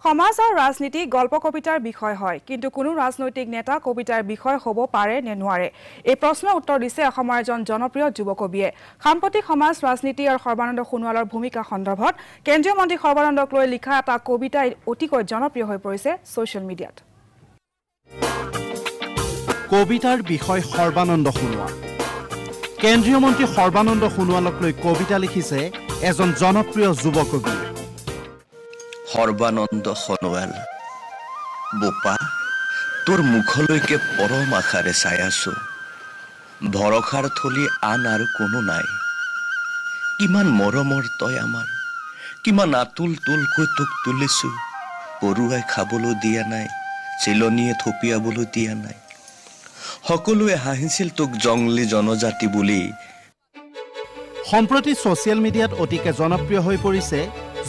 সমাজ আৰু ৰাজনীতি গল্প কবিতাৰ বিষয় হয়, কিন্তু কোনো ৰাজনৈতিক নেতা কবিতাৰ বিষয় হ'ব পাৰে নে নোৱাৰে? এই প্ৰশ্নৰ উত্তৰ দিছে অসমৰ এজন জনপ্ৰিয় যুৱ কবিয়ে। সাম্প্ৰতিক সমাজ ৰাজনীতি আৰু সৰ্বানন্দ সোণোৱালৰ ভূমিকা সন্দৰ্ভত কেন্দ্ৰীয় মন্ত্ৰী সৰ্বানন্দক লৈ লিখা এটা কবিতা অতিকৈ জনপ্ৰিয় হৈ পৰিছে ছ'চিয়েল মিডিয়াত। কবিতাৰ বিষয় সৰ্বানন্দ সোণোৱাল। কেন্দ্ৰীয় মন্ত্ৰী সৰ্বানন্দ সোণোৱালক লৈ কবিতা লিখিছে এজন জনপ্ৰিয় যুৱ কবিয়ে। সৰ্বানন্দ সোণোৱাল, বোপা তোৰ মুখলৈকে পৰম আশাৰে চাই আছো। ভৰসাৰ থলি আন আৰু কোনো নাই। কিমান মৰমৰ তই আমাৰ, কিমান আতুল তুলকৈ তোক তুলিছো। পৰুৱাই খাবলৈ দিয়া নাই, চিলনীয়ে থপিয়াবলৈ দিয়া নাই। সকলোৱে হাঁহিছিল তোক জংলী জনজাতি বুলি। সম্প্ৰতি ছ'চিয়েল মিডিয়াত অতিকে জনপ্ৰিয় হৈ পৰিছে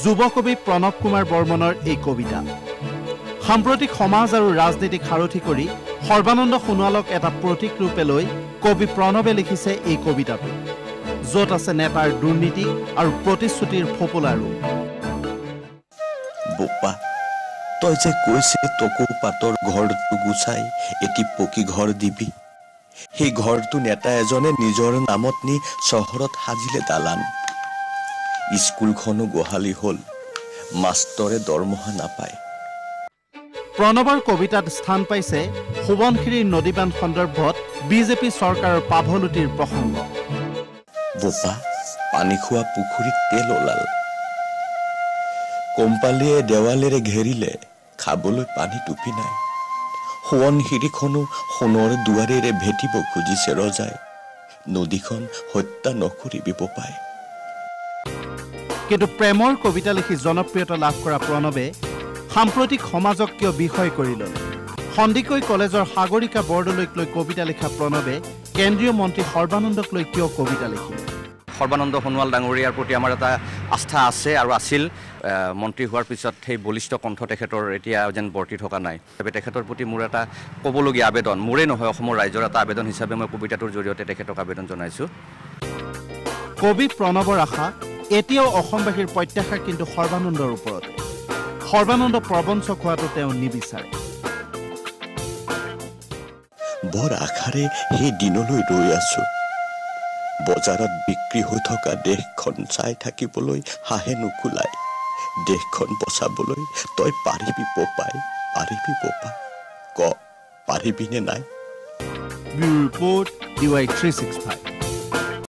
যুৱ কবি প্ৰণৱ কুমাৰ বৰ্মনৰ এই কবিতা। সাম্প্ৰতিক সমাজ আৰু ৰাজনীতিক সাৰথি কৰি সৰ্বানন্দ সোণোৱালক এটা প্ৰতীক ৰূপে লৈ কবি প্ৰণৱে লিখিছে এই কবিতাটো, য'ত আছে নেতাৰ দুৰ্নীতি আৰু প্ৰতিশ্ৰুতিৰ ফোপোলা ৰূপ। বোপা তই যে কৈছে টকৌ পাতৰ ঘৰটো গুচাই এটি পকী ঘৰ দিবি। সেই ঘৰটো নেতা এজনে নিজৰ নামত নি চহৰত সাজিলে দালান। স্কুলখনো গোহালি হ'ল, মাষ্টৰে দৰমহা নাপায়। প্ৰণৱৰ কবিতাত স্থান পাইছে সোৱণশিৰিৰ নদীবান্ধ সন্দৰ্ভত বিজেপি চৰকাৰৰ পাভলুটিৰ প্ৰসংগ। বোপা পানী খোৱা পুখুৰীত তেল ওলাল, কোম্পালীয়ে দেৱালেৰে ঘেৰিলে, খাবলৈ পানী টুপি নাই। সোৱণশিৰিখনো সোণৰ দুৱাৰেৰে ভেটিব খুজিছে ৰজাই। নদীখন হত্যা নকৰিবি বোপাই। কিন্তু প্ৰেমৰ কবিতা লিখি জনপ্ৰিয়তা লাভ কৰা প্ৰণৱে সাম্প্ৰতিক সমাজক কিয় বিষয় কৰি ল'লে? সন্দিকৈ কলেজৰ সাগৰিকা বৰদলৈক লৈ কবিতা লিখা প্ৰণৱে কেন্দ্ৰীয় মন্ত্ৰী সৰ্বানন্দক লৈ কিয় কবিতা লিখিলে? সৰ্বানন্দ সোণোৱাল ডাঙৰীয়াৰ প্ৰতি আমাৰ এটা আস্থা আছে আৰু আছিল। মন্ত্ৰী হোৱাৰ পিছত সেই বলিষ্ঠ কণ্ঠ তেখেতৰ এতিয়া যেন বৰ্তি থকা নাই। তেখেতৰ প্ৰতি মোৰ এটা ক'বলগীয়া আবেদন, মোৰেই নহয় অসমৰ ৰাইজৰ এটা আবেদন হিচাপে মই কবিতাটোৰ জৰিয়তে তেখেতক আবেদন জনাইছোঁ। কবি প্ৰণৱৰ আশা এতিয়াও অসমবাসীৰ প্ৰত্যাশা কিন্তু সৰ্বানন্দৰ ওপৰতে। সৰ্বানন্দ প্ৰবঞ্চক হোৱাটো তেওঁ নিবিচাৰে। বৰ আশাৰে সেই দিনলৈ ৰৈ আছো। বজাৰত বিক্ৰী হৈ থকা দেশখন চাই থাকিবলৈ হাঁহে নুকুলাই। দেশখন বচাবলৈ তই পাৰিবি বোপাই, পাৰিবি বোপা, ক পাৰিবিনে নাই? Bureau report DY 365।